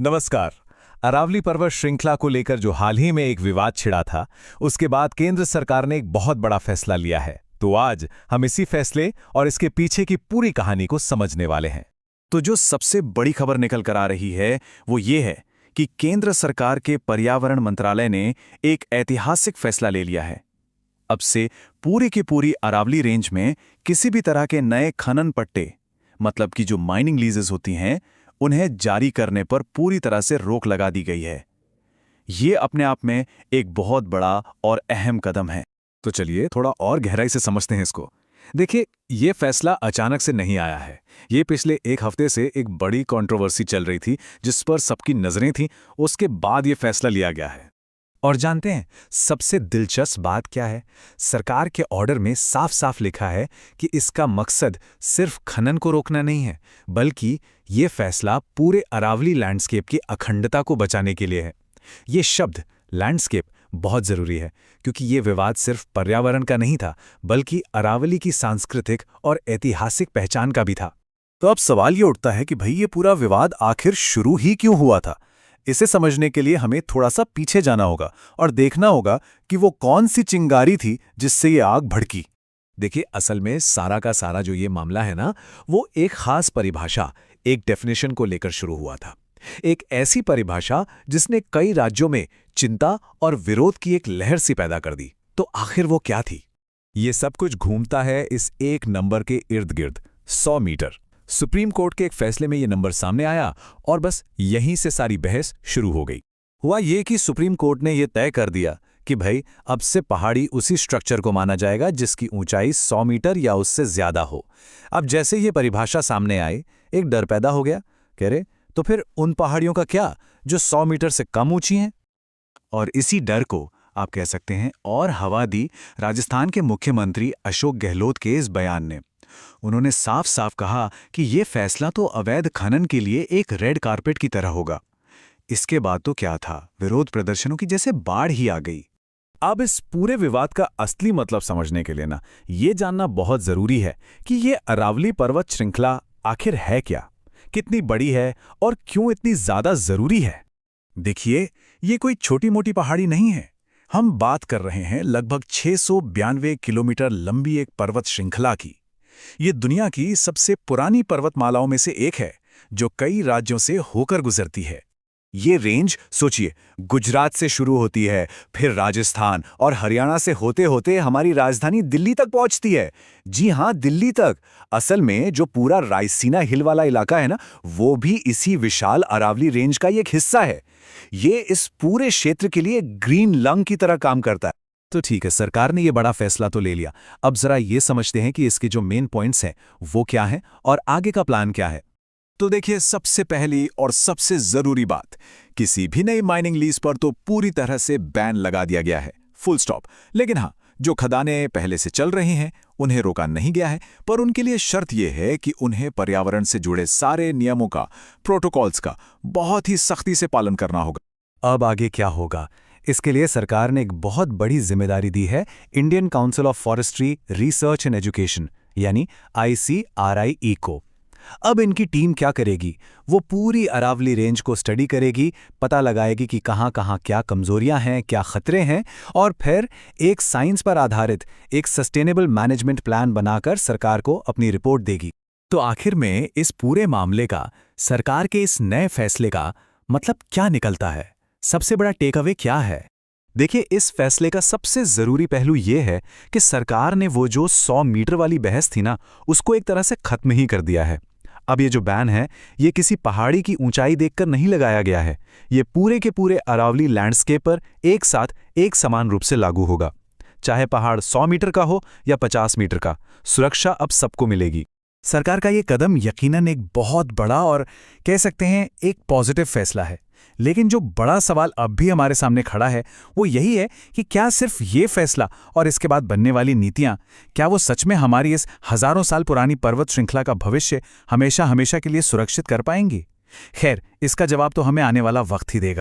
नमस्कार। अरावली पर्वत श्रृंखला को लेकर जो हाल ही में एक विवाद छिड़ा था, उसके बाद केंद्र सरकार ने एक बहुत बड़ा फैसला लिया है। तो आज हम इसी फैसले और इसके पीछे की पूरी कहानी को समझने वाले हैं। तो जो सबसे बड़ी खबर निकल कर आ रही है वो ये है कि केंद्र सरकार के पर्यावरण मंत्रालय ने एक ऐतिहासिक फैसला ले लिया है। अब से पूरी की पूरी अरावली रेंज में किसी भी तरह के नए खनन पट्टे, मतलब कि जो माइनिंग लीजेस होती हैं, उन्हें जारी करने पर पूरी तरह से रोक लगा दी गई है। ये अपने आप में एक बहुत बड़ा और अहम कदम है। तो चलिए थोड़ा और गहराई से समझते हैं इसको। देखिए, ये फैसला अचानक से नहीं आया है। ये पिछले एक हफ्ते से एक बड़ी कंट्रोवर्सी चल रही थी, जिस पर सबकी नजरें थीं। उसके बाद ये फैसला लिया गया है। और जानते हैं सबसे दिलचस्प बात क्या है? सरकार के ऑर्डर में साफ साफ लिखा है कि इसका मकसद सिर्फ खनन को रोकना नहीं है, बल्कि ये फैसला पूरे अरावली लैंडस्केप की अखंडता को बचाने के लिए है। ये शब्द लैंडस्केप बहुत जरूरी है, क्योंकि ये विवाद सिर्फ पर्यावरण का नहीं था, बल्कि अरावली की सांस्कृतिक और ऐतिहासिक पहचान का भी था। तो अब सवाल ये उठता है कि भाई ये पूरा विवाद आखिर शुरू ही क्यों हुआ था? इसे समझने के लिए हमें थोड़ा सा पीछे जाना होगा और देखना होगा कि वो कौन सी चिंगारी थी जिससे ये आग भड़की। देखिए, असल में सारा का सारा जो ये मामला है ना, वो एक खास परिभाषा, एक डेफिनेशन को लेकर शुरू हुआ था। एक ऐसी परिभाषा जिसने कई राज्यों में चिंता और विरोध की एक लहर सी पैदा कर दी। तो आखिर वो क्या थी? ये सब कुछ घूमता है इस एक नंबर के इर्द गिर्द, 100 मीटर। सुप्रीम कोर्ट के एक फैसले में ये नंबर सामने आया और बस यहीं से सारी बहस शुरू हो गई। हुआ ये कि सुप्रीम कोर्ट ने यह तय कर दिया कि भाई अब से पहाड़ी उसी स्ट्रक्चर को माना जाएगा जिसकी ऊंचाई 100 मीटर या उससे ज्यादा हो। अब जैसे ये परिभाषा सामने आई, एक डर पैदा हो गया। कह रहे तो फिर उन पहाड़ियों का क्या जो 100 मीटर से कम ऊंची हैं? और इसी डर को आप कह सकते हैं और हवा दी राजस्थान के मुख्यमंत्री अशोक गहलोत के इस बयान ने। उन्होंने साफ साफ कहा कि ये फैसला तो अवैध खनन के लिए एक रेड कारपेट की तरह होगा। इसके बाद तो क्या था, विरोध प्रदर्शनों की जैसे बाढ़ ही आ गई। अब इस पूरे विवाद का असली मतलब समझने के लिए ना, ये जानना बहुत जरूरी है कि ये अरावली पर्वत श्रृंखला आखिर है क्या, कितनी बड़ी है और क्यों इतनी ज्यादा जरूरी है। देखिए, ये कोई छोटी मोटी पहाड़ी नहीं है। हम बात कर रहे हैं लगभग 692 किलोमीटर लंबी एक पर्वत श्रृंखला की। ये दुनिया की सबसे पुरानी पर्वतमालाओं में से एक है, जो कई राज्यों से होकर गुजरती है। ये रेंज सोचिए, गुजरात से शुरू होती है, फिर राजस्थान और हरियाणा से होते होते हमारी राजधानी दिल्ली तक पहुंचती है। जी हां, दिल्ली तक। असल में जो पूरा रायसीना हिल वाला इलाका है ना, वो भी इसी विशाल अरावली रेंज का एक हिस्सा है। ये इस पूरे क्षेत्र के लिए ग्रीन लंग की तरह काम करता है। तो ठीक है, सरकार ने ये बड़ा फैसला तो ले लिया। अब जरा ये समझते हैं कि इसके जो मेन पॉइंट्स हैं वो क्या हैं और आगे का प्लान क्या है। तो देखिए, सबसे पहली और सबसे जरूरी बात, किसी भी नई माइनिंग लीज पर तो पूरी तरह से बैन लगा दिया गया है, फुल स्टॉप। लेकिन हाँ, जो खदानें पहले से चल रही हैं उन्हें रोका नहीं गया है, पर उनके लिए शर्त यह है कि उन्हें पर्यावरण से जुड़े सारे नियमों का, प्रोटोकॉल्स का बहुत ही सख्ती से पालन करना होगा। अब आगे क्या होगा? इसके लिए सरकार ने एक बहुत बड़ी जिम्मेदारी दी है Indian council of forestry research and education, यानी ICRIE को। अब इनकी टीम क्या करेगी? वो पूरी अरावली रेंज को स्टडी करेगी, पता लगाएगी कि कहाँ कहाँ क्या कमजोरियां हैं, क्या खतरे हैं, और फिर एक साइंस पर आधारित एक सस्टेनेबल मैनेजमेंट प्लान बनाकर सरकार को अपनी रिपोर्ट देगी। तो आखिर में इस पूरे मामले का, सरकार के इस नए फैसले का मतलब क्या निकलता है? सबसे बड़ा टेक अवे क्या है? देखिए, इस फैसले का सबसे जरूरी पहलू यह है कि सरकार ने वो जो 100 मीटर वाली बहस थी ना, उसको एक तरह से खत्म ही कर दिया है। अब ये जो बैन है, ये किसी पहाड़ी की ऊंचाई देखकर नहीं लगाया गया है। ये पूरे के पूरे अरावली लैंडस्केप पर एक साथ एक समान रूप से लागू होगा। चाहे पहाड़ 100 मीटर का हो या 50 मीटर का, सुरक्षा अब सबको मिलेगी। सरकार का ये कदम यकीनन एक बहुत बड़ा और कह सकते हैं एक पॉजिटिव फैसला है। लेकिन जो बड़ा सवाल अब भी हमारे सामने खड़ा है वो यही है कि क्या सिर्फ ये फैसला और इसके बाद बनने वाली नीतियां, क्या वो सच में हमारी इस हजारों साल पुरानी पर्वत श्रृंखला का भविष्य हमेशा हमेशा के लिए सुरक्षित कर पाएंगी? खैर, इसका जवाब तो हमें आने वाला वक्त ही देगा।